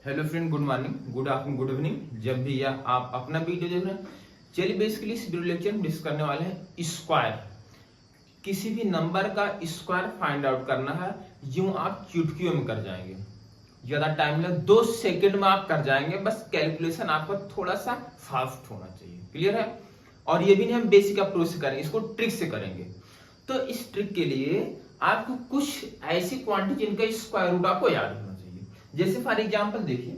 Hello friend, good morning, good afternoon, good evening, जब भी या आप अपना वीडियो देख रहे हैं। चलिए बेसिकली इस वीडियो लेक्चर में डिस्कस करने वाले हैं स्क्वायर। किसी भी नंबर का स्क्वायर फाइंड आउट करना है, यूं आप चुटकियों में कर जाएंगे, ज्यादा टाइम लगे 2 सेकंड में आप कर जाएंगे। बस कैलकुलेशन आपका थोड़ा सा फास्ट होना चाहिए। क्लियर है? और ये भी नहीं हम बेसिक अप्रोच से करेंगे, इसको ट्रिक से करेंगे। तो इस ट्रिक के लिए आपको कुछ ऐसी क्वांटिटी जिनका स्क्वायर रूट आपको याद होना चाहिए। जैसे फॉर एग्जांपल देखिए,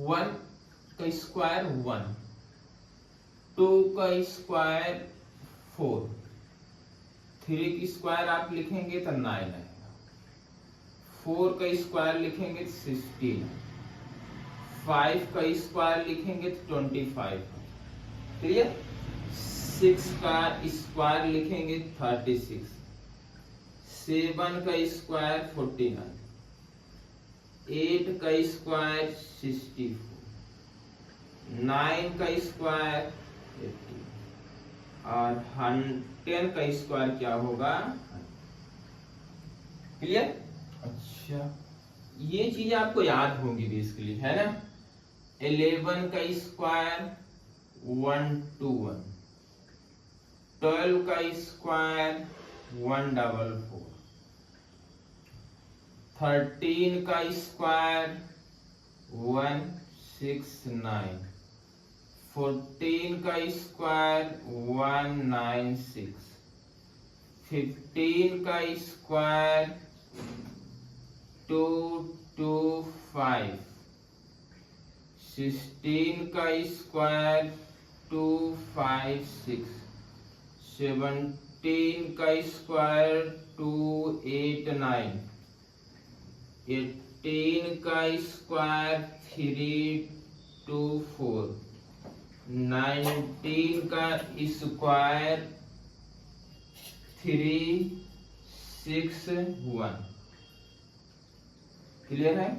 1 का स्क्वायर 1, 2 का स्क्वायर 4, 3 की स्क्वायर आप लिखेंगे तो 9 आएगा, 4 का स्क्वायर लिखेंगे तो 16, 5 का स्क्वायर लिखेंगे तो 25। क्लियर? 6 का स्क्वायर लिखेंगे 36, 7 का स्क्वायर 49, 8 का स्क्वायर 64, 9 का स्क्वायर 80 और 10 का स्क्वायर क्या होगा? क्लियर? अच्छा, ये चीज आपको याद होगी बेसिकली, है ना। 11 का स्क्वायर 121, 12 का स्क्वायर 144, 13 का स्क्वायर 169, 14 का स्क्वायर 196, 15 का स्क्वायर 225, 16 का स्क्वायर 256, 17 का स्क्वायर 289, 18 का स्क्वायर 324, 19 का स्क्वायर 361। क्लियर है?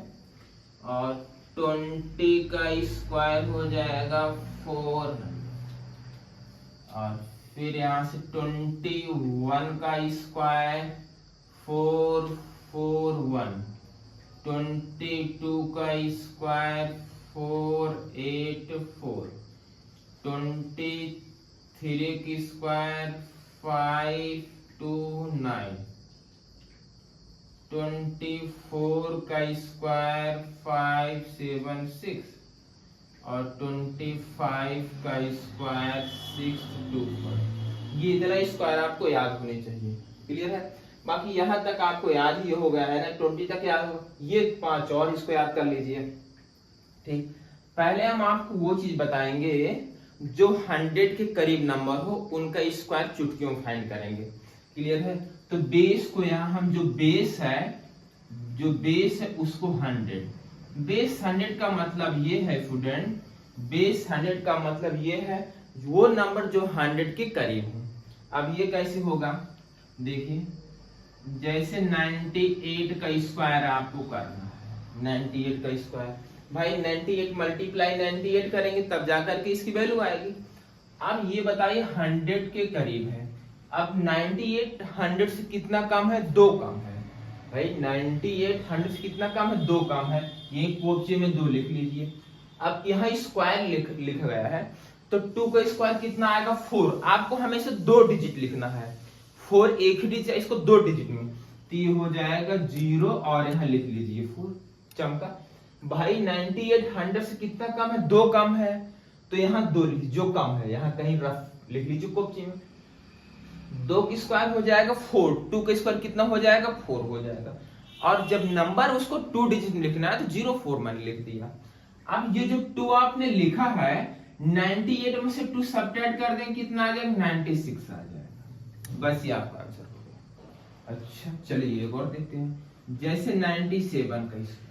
और 20 का स्क्वायर हो जाएगा 400, और फिर यहां से 21 का स्क्वायर 441, 22 का स्क्वायर 484, 23 की स्क्वायर 529, 24 का स्क्वायर 576 और 25 का स्क्वायर 624। ये इतना स्क्वायर आपको याद होने चाहिए। क्लियर है? बाकी यहां तक आपको याद ही हो गया है ना, 20 तक याद हो। ये 5 और इसको याद कर लीजिए। ठीक, पहले हम आपको वो चीज बताएंगे जो 100 के करीब नंबर हो, उनका स्क्वायर चुटकियों फाइंड करेंगे। क्लियर है? तो बेस को यहाँ हम जो बेस है उसको 100, बेस 100 का मतलब ये है स्टूडेंट, बेस 100 का मतलब ये है वो नंबर जो 100 के करीब हो। अब ये कैसे होगा? देखिए, जैसे 98 का स्क्वायर आपको करना है, 98 का स्क्वायर, भाई 98 मल्टीप्लाई 98 करेंगे तब जाकर के इसकी वैल्यू आएगी। अब ये बताइए 100 के करीब है। अब 98 100 से कितना कम है? 2 कम है। भाई 98 100 से कितना कम है? 2 कम है। ये कोचे में 2 लिख लीजिए। अब यहाँ स्क्वायर लिख गया है, तो 2 का स्क्वायर कितना आएगा? 4। आपको हमेशा 2 डिजिट लिखना है, 4 एक ही डिजिट, इसको 2 डिजिट में, तो ये हो जाएगा 0 और यहाँ लिख लीजिए 4। चमका। भाई 98 100 से कितना कम है? 2 कम है, तो यहाँ 2 लिख, जो कम है यहाँ कहीं रफ लिख लीजिए कॉपी में। 2 की स्क्वायर हो जाएगा 4, 2 का स्क्वायर कितना हो जाएगा? 4 हो जाएगा। और जब नंबर उसको 2 डिजिट में लिखना है तो 04 मैंने लिख दिया। अब ये जो 2 आपने लिखा है, 98 में से 2 सब्ट्रैक्ट कर दें, कितना आ जाएगा? 96 आ जाएगा। बस ये आपका आंसर हो गया। अच्छा, चलिए एक और देखते हैं। जैसे 97 का स्क्वायर,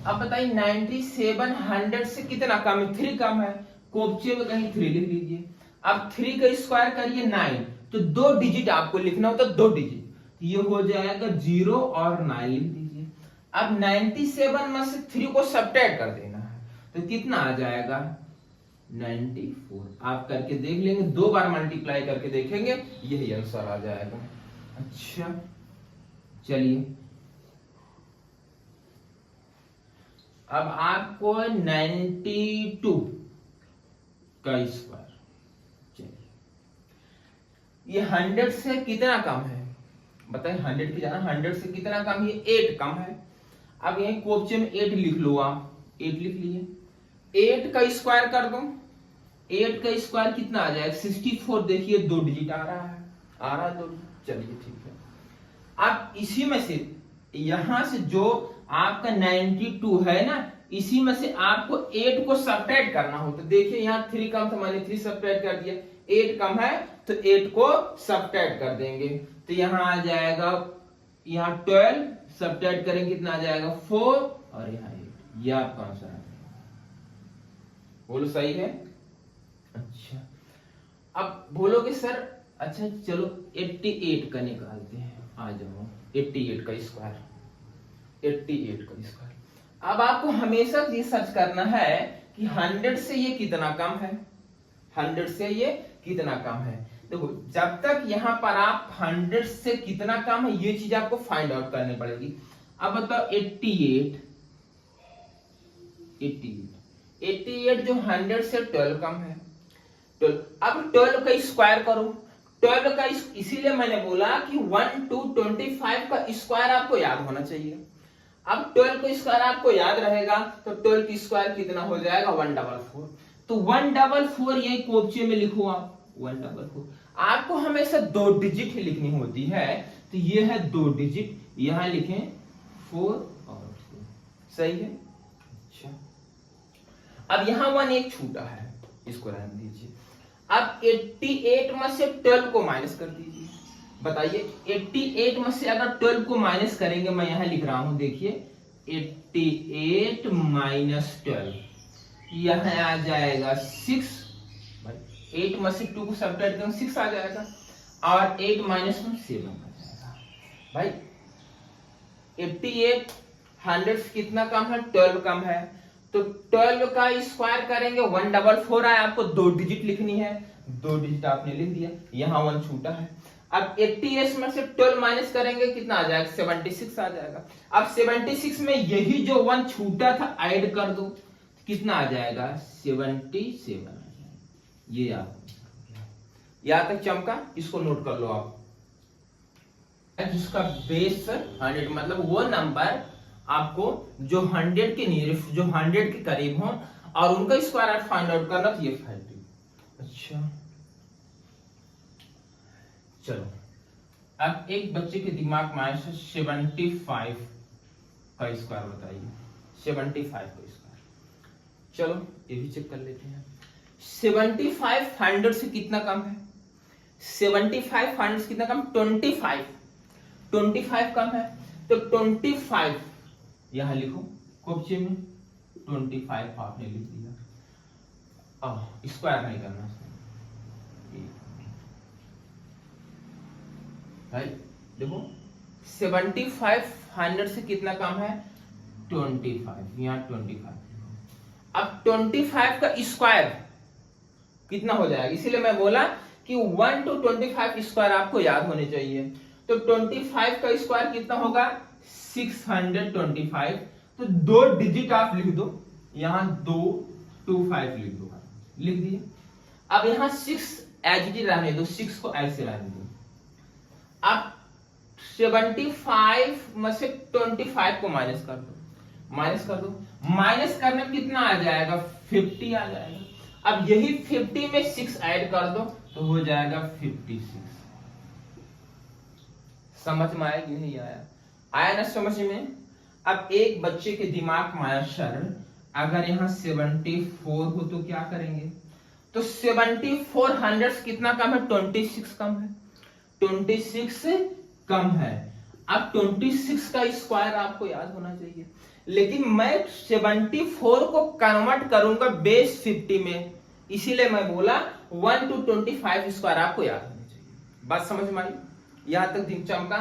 अब बताइए 97 100 से कितना कम है? 3 कम है। कोपचे में कहीं 3 लिख लीजिए। अब 3 का स्क्वायर करिए 9, तो 2 डिजिट आपको लिखना हो, तो 2 डिजिट, ये हो जाएगा 0 और 9 लिख दीजिए। अब 97 में से 3 को सब्ट्रैक्ट कर देना है, तो कितना आ जाएगा? 94। आप करके देख लेंगे, 2 बार मल्टीप्लाई करके देखेंगे, यही आंसर आ जाएगा। अच्छा चलिए अब आपको 92 का स्क्वायर, चलिए ये 100 से कितना कम है बताइए, 100 की जाना 100 से कितना कम, ये 8 कम है। अब यही क्वेश्चन में 8 लिख लो, आप 8 लिख लिए, 8 का स्क्वायर कर दो, 8 का स्क्वायर कितना आ जाएगा 64, देखिए 2 डिजिट आ रहा है, 2 डिजिट, चलिए ठीक है। अब इसी में से यहां से जो आपका 92 है ना, इसी में से आपको 8 को सब्ट्रैक्ट करना हो, तो देखिए यहाँ 3 कम था, मैंने 3 सब्ट्रैक्ट कर दिया, 8 कम है तो 8 को सब्ट्रैक्ट कर देंगे, तो यहाँ आ जाएगा, यहाँ 12 सब्ट्रैक्ट करेंगे कितना आ जाएगा 4, और यहाँ 8, ये आपका आंसर है। बोलो सही है? अच्छा अब बोलोगे सर अच्छा चलो 88 का निकालते हैं, आ जाओ 88 का स्क्वायर, 88 का स्क्वायर। अब आपको हमेशा ये सर्च करना है कि 100 से ये कितना कम है, 100 से ये कितना कम है। देखो जब तक यहाँ पर आप 100 से कितना कम है ये चीज आपको फाइंड आउट करनी पड़ेगी। अब बताओ 88 जो 100 से 12 कम है, 12, अब 12 का स्क्वायर करो, 12 का इसीलिए मैंने बोला कि 1 to 25 का स्क्वायर आपको याद होना चाहिए। अब 12 का स्क्वायर आपको याद रहेगा तो 12 की स्क्वायर कितना हो जाएगा 144, तो 144 ये क्वेश्चन में लिखो आप 144। आपको हमेशा 2 डिजिट ही लिखनी होती है, तो ये है 2 डिजिट, यहां लिखें 4 और 4, सही है। अच्छा अब यहां 1 एक छूटा है, इसको रहने दीजिए। अब 88 में से 12 को माइनस कर दीजिए, बताइए 88 में से अगर 12 को माइनस करेंगे, मैं यहां लिख रहा हूं देखिए 88 माइनस 12, यहां आ जाएगा 6, 8 में से 2 को सब्ट्रैक्ट करेंगे 6 आ जाएगा, और 8 माइनस 1 7 आ जाएगा। भाई 88 100 से कितना कम है 12 कम है, तो 12 का स्क्वायर करेंगे 144 आए, आपको 2 डिजिट लिखनी है, 2 डिजिट आपने लिख दिया, यहाँ 1 छूटा है। अब 88 में से 12 माइनस करेंगे कितना आ जाएगा 76 आ जाएगा। अब 76 में यही जो 1 छूटा था ऐड कर दो, कितना आ जाएगा 77 आ जाएगा। ये आप यहां तक चमका, इसको नोट कर लो आप, जिसका बेस 100 मतलब वो नंबर आपको जो 100 के नियरेस्ट, जो 100 के करीब हो और उनका स्क्वायर फाइंड आउट करना, तो ये 50। अच्छा चलो अब एक बच्चे के दिमाग में आया 75 का स्क्वायर बताइए, 75 का स्क्वायर, चलो ये भी चेक कर लेते हैं। 75 100 से कितना कम है, 75 100 से कितना कम 25 कम है, तो 25 यहां लिखो क्वेश्चन में, 25 आपने लिख दिया, स्क्वायर नहीं करना भाई। देखो 75 100 से कितना कम है 25, यहाँ 25। अब 25 का स्क्वायर कितना हो जाएगा, इसीलिए मैं बोला कि 1 to 25 स्क्वायर आपको याद होने चाहिए। तो 25 का स्क्वायर कितना होगा 625, तो 2 डिजिट आप लिख दो, यहां 225 लिख दो, लिख दिए। अब यहां 6 एज इट इज रहने दो, 6 को ऐसे रहने दो। अब 75 में से 25 को माइनस कर दो, माइनस करने में कितना आ जाएगा 50 आ जाएगा। अब यही 50 में 6 ऐड कर दो तो हो जाएगा 56। समझ में आया कि नहीं आया, आया ना समझ में। अब एक बच्चे के दिमाग में आया सर अगर यहाँ 74 हो तो क्या करेंगे, तो 74 100 से कितना कम है 26 कम है, 26 कम है। अब 26 का स्क्वायर आपको याद होना चाहिए, लेकिन मैं 74 को कन्वर्ट करूंगा बेस 50 में, इसीलिए मैं बोला 1 to 25 स्क्वायर आपको याद होना चाहिए। बात समझ में आई, यहां तक दिन चमका,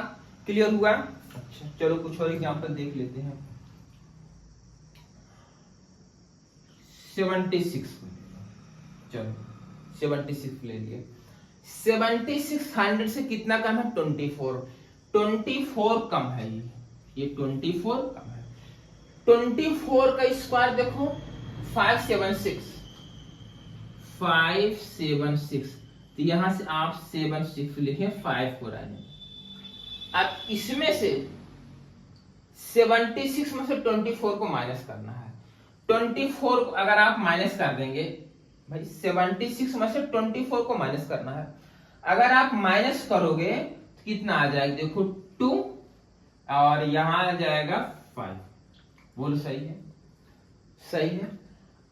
क्लियर हुआ। अच्छा चलो कुछ और एग्जांपल देख लेते हैं। 76 चलो 76 ले लिए, 76 100 से कितना कम है 24 कम है, ये 24 कम है। 24 का स्क्वायर देखो 576, 576, तो यहां से आप 76 लिखे, 5 4 आने। अब इसमें से 76 में से 24 को माइनस करना है। 24 को अगर आप माइनस कर देंगे भाई, 76 में से 24 को माइनस करना है। अगर आप माइनस करोगे तो कितना आ जाएगा, देखो 2 और यहां आ जाएगा 5। बोलो सही है? सही है।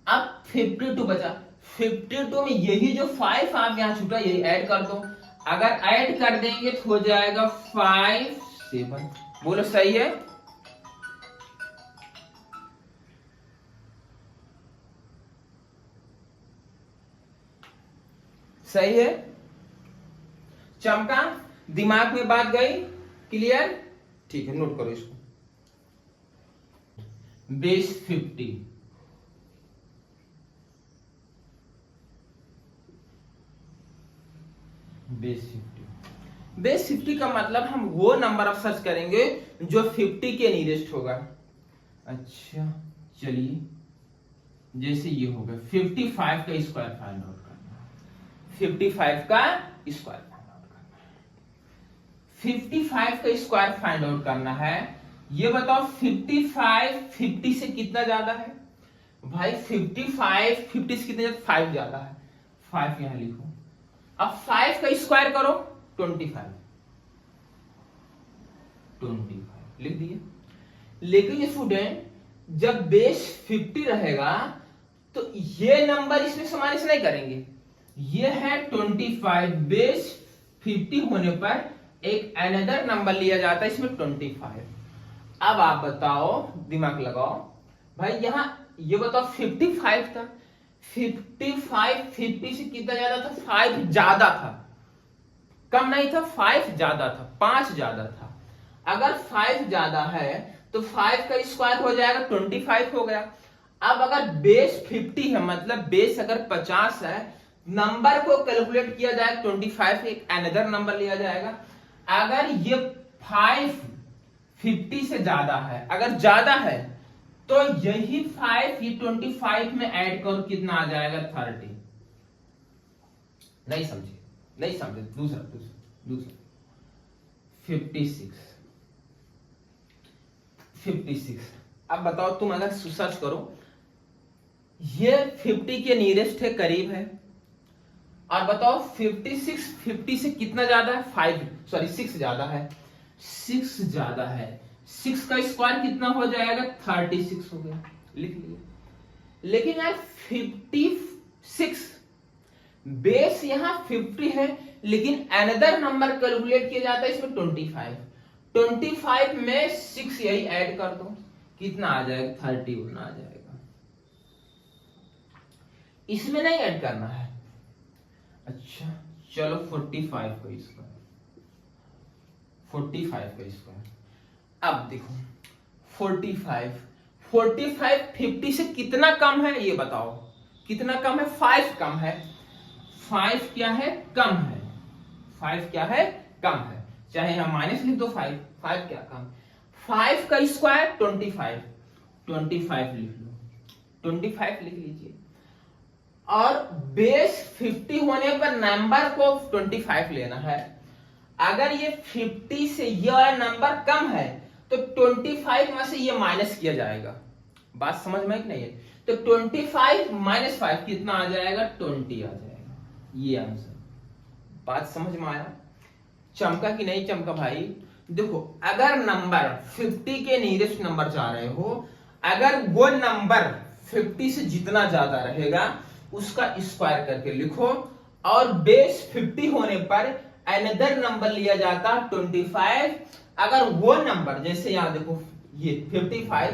अब 52 बचा। 52 में यही जो 5 आप यहां छूटा यही ऐड कर दो। अगर ऐड कर देंगे तो हो जाएगा 5 7। बोलो सही है? सही है। चमका, दिमाग में बात गई? क्लियर? ठीक है, नोट करो इसको। बेस 50, बेस 50 का मतलब हम वो नंबर ऑफ सर्च करेंगे जो 50 के नियरेस्ट होगा। अच्छा चलिए, जैसे ये हो गया 55 का स्क्वायर फाइंड आउट करना है। 55 का स्क्वायर फाइंड आउट करना है। 55 का स्क्वायर फाइंड आउट करना है। ये बताओ 55 50 से कितना ज्यादा है? भाई 55 50 से कितना ज्यादा? 5 ज्यादा है। 5 यहां लिखो। अब 5 का स्क्वायर करो 25, 25 लिख दिए। लेकिन स्टूडेंट जब बेस 50 रहेगा तो ये नंबर इसमें समावेश नहीं करेंगे। ये है 25, बेस 50 होने पर एक अनदर नंबर लिया जाता है इसमें 25। अब आप बताओ, दिमाग लगाओ भाई, यहां ये बताओ 55 था, 55 50 से कितना ज्यादा था? 5 ज्यादा था, कम नहीं था, 5 ज्यादा था, 5 ज्यादा था। अगर 5 ज्यादा है तो 5 का स्क्वायर हो जाएगा 25 हो गया। अब अगर बेस 50 है, मतलब बेस अगर 50 है, नंबर को कैलकुलेट किया जाए 25, एक अनदर नंबर लिया जाएगा। अगर ये 5 50 से ज्यादा है, अगर ज्यादा है तो यही 5 ये 25 में ऐड करो, कितना आ जाएगा? 30। नहीं समझे? नहीं समझे? दूसरा 56। अब बताओ, तुम अगर सर्च करो, ये 50 के नियरेस्ट है, करीब है। और बताओ 56 50 से कितना ज्यादा है? 6 ज्यादा है। 6 ज्यादा है। 6 का स्क्वायर कितना हो जाएगा? 36 हो गया, लिख लिया। लेकिन यार 56 बेस यहां 50 है, लेकिन अनदर नंबर कैलकुलेट किया जाता है इसमें 25। 25 में 6 यही ऐड कर दो, कितना आ जाएगा? 31 आ जाएगा। इसमें नहीं ऐड करना है। अच्छा चलो 45 का स्क्वायर, 45 का स्क्वायर। अब देखो 45 50 से कितना कम है ये बताओ? कितना कम है? 5 कम है। 5 क्या है? कम है। 5 क्या है? कम है। चाहे हम माइनस लिख दो, 5 क्या कम? 5 का स्क्वायर 25, 25 लिख लो, 25 लिख लीजिए। और बेस 50 होने पर नंबर को 25 लेना है। अगर ये 50 से यह नंबर कम है तो 25 में से ये माइनस किया जाएगा। बात समझ में कि नहीं है? तो 25 माइनस 5 कितना आ जाएगा? 20 आ जाएगा। ये आंसर। बात समझ में आया? चमका कि नहीं चमका भाई? देखो, अगर नंबर 50 के नियरेस्ट नंबर जा रहे हो, अगर वो नंबर 50 से जितना ज्यादा रहेगा उसका स्क्वायर करके लिखो, और बेस 50 होने पर अनदर नंबर लिया जाता 25। अगर वो नंबर, जैसे यहां देखो ये 55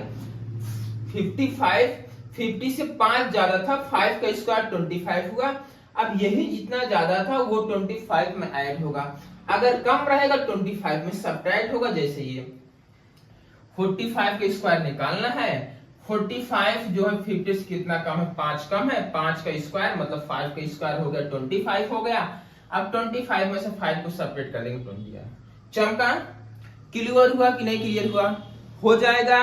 50 से 5 ज्यादा था, 5 का स्क्वायर 25 हुआ। अब यही जितना ज्यादा था वो 25 में ऐड होगा। अगर कम रहेगा 25 में सब्ट्रैक्ट होगा। जैसे ये 45 का स्क्वायर निकालना है, 45 जो है 50 से कितना कम है? 5 कम है। 5 का स्क्वायर मतलब 5 का स्क्वायर हो गया 25 हो गया। अब 25 में से 5 को सेपरेट कर देंगे 20। चमका? क्लियर हुआ कि नहीं क्लियर हुआ? हो जाएगा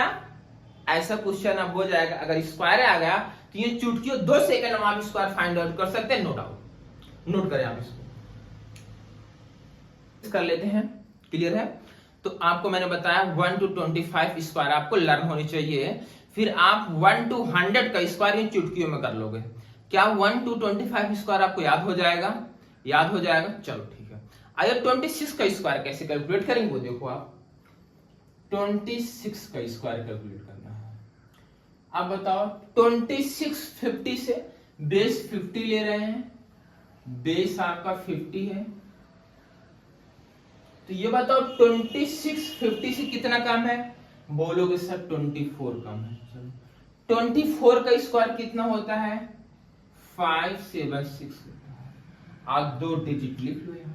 ऐसा क्वेश्चन अब हो जाएगा, अगर स्क्वायर आ गया तो ये चुटकियों 2 सेकंड में आप स्क्वायर फाइंड आउट कर सकते हैं। नो डाउट, नोट करें आप इसको, कर लेते हैं। क्लियर है? तो आपको मैंने बताया 1 to 25 स्क्वायर आपको लर्न होनी चाहिए, फिर आप 1 to 100 का स्क्वायर इन चुटकियों में कर लोगे। क्या 1 to 25 स्क्वायर आपको याद हो जाएगा? याद हो जाएगा, चलो ठीक है। आइए 26 का स्क्वायर कैसे कैलकुलेट करेंगे वो देखो आप। 26 का स्क्वायर कैलकुलेट करना है। अब बताओ 26 50 से, बेस 50 ले रहे हैं, बेस आपका 50 है, तो ये बताओ 26 50 से कितना कम है? बोलोगे सर 24 कम है। चलो 24 का स्क्वायर कितना होता है? 576 होता है। आप 2 डिजिट लिख लो यहां।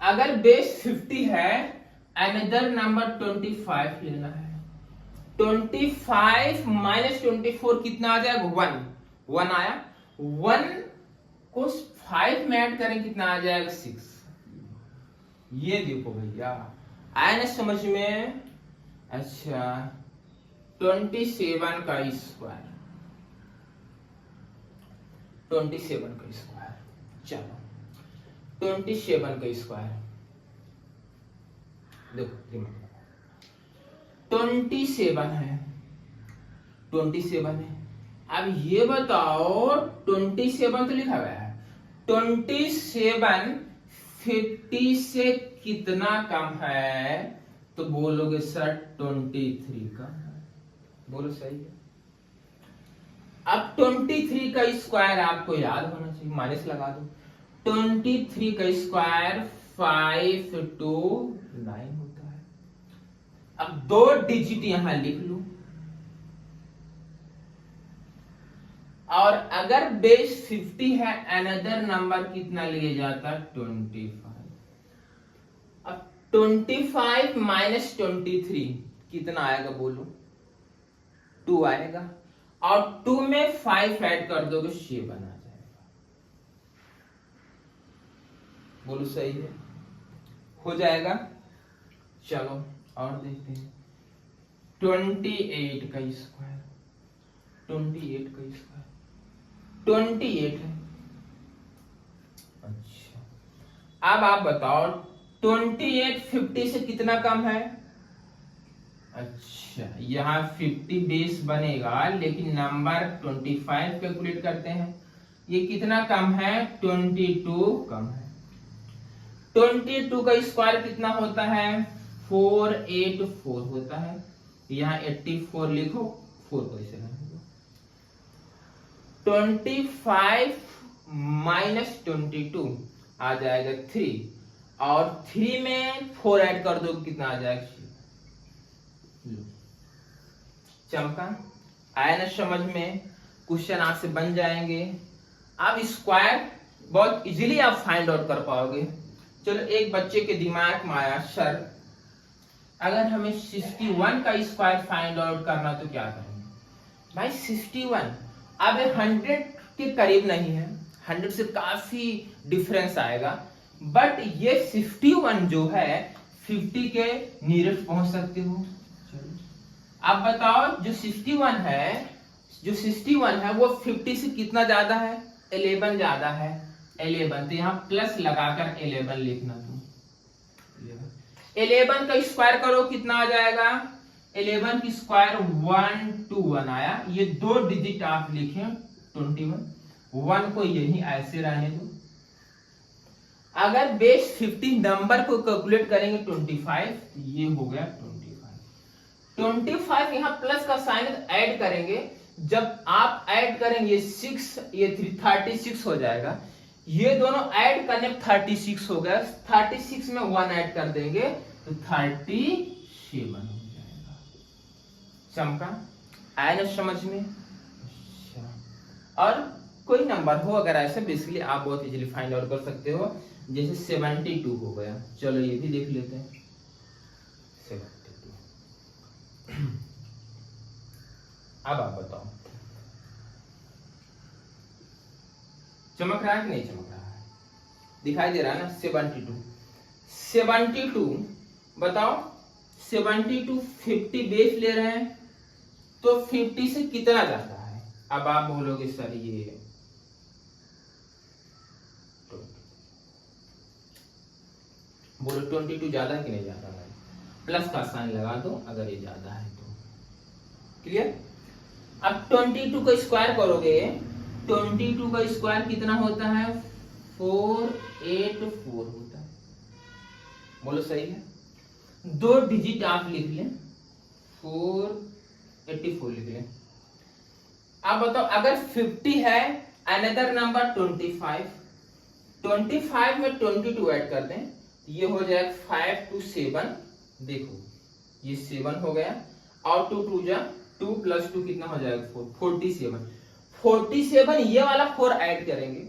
अगर बेस 50 है, अनदर नंबर 25 लेना है। 25 माइनस 24 कितना आ जाएगा? 1 आया। 1 को 5 में ऐड करें कितना आ जाएगा? 6। ये देखो भैया, आया ना समझ में? अच्छा 27 का स्क्वायर, 27 का स्क्वायर, चलो 27 का स्क्वायर देखो, 27 है, 27 है। अब ये बताओ 27 तो लिखा गया है, 27 50 से कितना कम है? तो बोलोगे सर 23 कम है। बोलो सही है। अब 23 का स्क्वायर आपको याद होना चाहिए, माइनस लगा दो। 23 का स्क्वायर 5 to 9 होता है। अब 2 डिजिट यहां लिख लो, और अगर बेस 50 है, अनदर नंबर कितना लिए जाता? 25। अब 25 माइनस 23 कितना आएगा? बोलो 2 आएगा, और 2 में 5 ऐड कर दोगे 7 आ जाएगा। बोलो सही है, हो जाएगा। चलो और देखते हैं 28 का स्क्वायर, 28 का स्क्वायर 28 है। अच्छा अब आप बताओ 28 50 से कितना कम है? अच्छा यहाँ 50 बेस बनेगा, लेकिन नंबर 25 कैलकुलेट करते हैं। ये कितना कम है? 22 कम है। 22 का स्क्वायर कितना होता है? 484 होता है। यहाँ 84 लिखो, 4 कैसे रहेगा? 25 माइनस 22 आ जाएगा 3, और 3 में 4 ऐड कर दो कितना आ जाएगा? चमका? आया ना समझ में? क्वेश्चन आपसे बन जाएंगे। आप स्क्वायर बहुत इजीली आप फाइंड आउट कर पाओगे। चलो एक बच्चे के दिमाग में आया, सर अगर हमें 61 का स्क्वायर फाइंड आउट करना तो क्या करेंगे? भाई 61 अब 100 के करीब नहीं है, 100 से काफी डिफरेंस आएगा, बट ये 61 जो है 50 के नियरेस्ट पहुंच सकते हो। अब बताओ जो 61 है वो 50 से कितना ज्यादा है? 11 ज्यादा है, 11। तो यहाँ प्लस लगाकर 11 लिखना। तुम 11 का स्क्वायर करो कितना आ जाएगा? 11 की स्क्वायर 121 आया। ये 2 डिजिट आप लिखें 21, 1 को यही ऐसे रहने दो। अगर बेस 50 नंबर को कैलकुलेट करेंगे 25, ये हो गया 25 यहाँ प्लस का साइन ऐड करेंगे। जब आप ऐड करेंगे 6, ये 36 हो जाएगा। ये दोनों ऐड करने 36 हो गया। 36 में 1 ऐड कर देंगे तो 37 हो जाएगा। चमका? आया ना समझ में? और कोई नंबर हो अगर ऐसे, बेसिकली आप बहुत इजीली फाइंड आउट कर सकते हो। जैसे 72 हो गया, चलो ये भी देख लेते हैं। 72 अब आप बताओ चमक रहा है कि नहीं चमक रहा है? दिखाई दे रहा है ना? 72 बताओ 70 to 50 बेस ले रहे हैं, तो 50 से कितना जाता है? अब आप बोलोगे सर ये बोलो 22 ज्यादा है कि नहीं ज्यादा है? प्लस का साइन लगा दो अगर ये ज्यादा है तो। क्लियर? अब 22 का स्क्वायर करोगे, 22 का स्क्वायर कितना होता है? 484 होता है। बोलो सही है? 2 डिजिट आप लिख लें, 484 लिख लें। अब बताओ अगर 50 है, अनदर नंबर 25, 25 में 22 ऐड कर दें, ये हो जाएगा 5 to 7। देखो ये 7 हो गया, और 2 2 जा 2 प्लस 2 कितना हो जाएगा? 4, 47। 47 ये वाला 4 ऐड करेंगे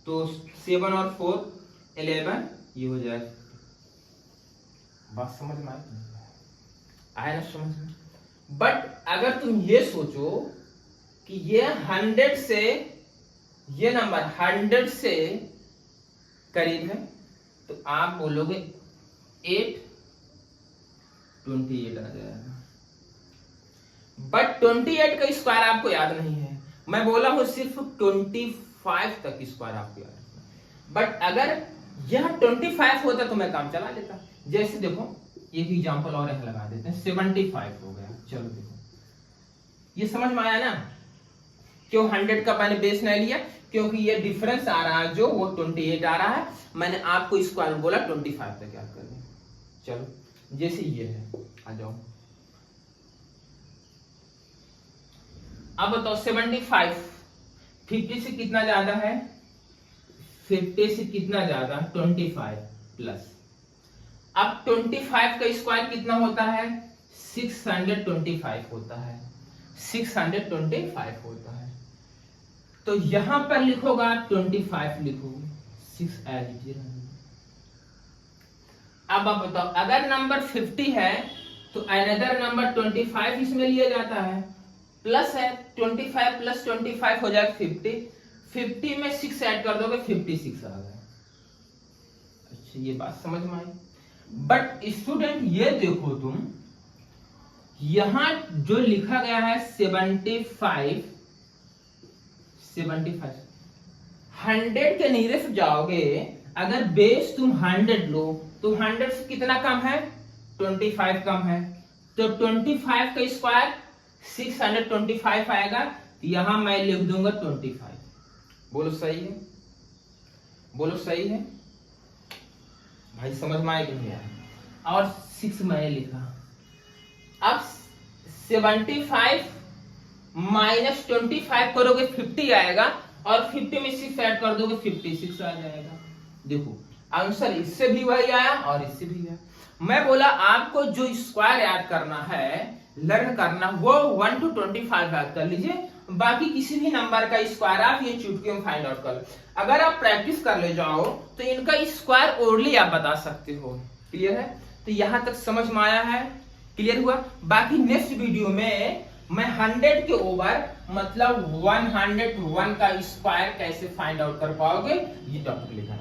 तो 7 और 4 11, ये हो जाएगा। बात समझ में आया ना? समझ में? बट अगर तुम ये सोचो कि ये 100 से, ये नंबर 100 से करीब है, तो आप बोलोगे 828 आ जाएगा। बट 28 का स्क्वायर आपको याद नहीं है, मैं बोला हूं सिर्फ 25 तक स्क्वायर आपको याद है। बट अगर यह 25 होता तो मैं काम चला लेता। जैसे देखो एक एग्जांपल और लगा देते हैं, 75 हो गया। चलो देखो ये समझ में आया ना? क्यों 100 का मैंने बेस नहीं लिया? क्योंकि ये डिफरेंस आ रहा है जो वो 28 आ रहा है, मैंने आपको स्क्वायर बोला 25 तक याद कर लें। चलो जैसे ये है, आ जाओ। अब बताओ 75 50 से कितना ज्यादा है? 50 से कितना ज्यादा? 25 प्लस। अब 25 का स्क्वायर कितना होता है? 625 होता है, 625 होता है। तो यहां पर लिखोगा 25 लिखोगे, 6 एज इट इज। अब आप बताओ अगर नंबर 50 है तो अनदर नंबर 25 इसमें लिया जाता है, प्लस है 25 प्लस 25 हो जाएगा 50। 50 में 6 ऐड कर दोगे 56 आ गया। अच्छा ये बात समझ में आई? बट स्टूडेंट ये देखो तुम, यहां जो लिखा गया है 75 100 के नीरेस्ट जाओगे, अगर बेस तुम 100 लो तो 100 से कितना कम है? 25 कम है, तो 25 का स्क्वायर 625 आएगा। यहां मैं लिख दूंगा 25। बोलो सही है? बोलो सही है भाई? समझ में आया कि नहीं आया? और 6 मैंने लिखा। अब 75 माइनस 25 करोगे 50 आएगा, और 50 में 6 ऐड कर दोगे 56 आ जाएगा। देखो आंसर इससे भी वही आया और इससे भी आया। मैं बोला आपको जो स्क्वायर याद करना है, लर्न करना, वो 1 to 25 याद कर लीजिए। बाकी किसी भी नंबर का स्क्वायर आप ये चुटकी में फाइंड आउट कर लो। अगर आप प्रैक्टिस कर ले जाओ तो इनका स्क्वायर ओनली आप बता सकते हो। क्लियर है? तो यहां तक समझ में आया है? क्लियर हुआ? बाकी नेक्स्ट वीडियो में मैं 100 के ओवर मतलब 101 का स्क्वायर कैसे फाइंड आउट कर पाओगे ये टॉपिक लेकर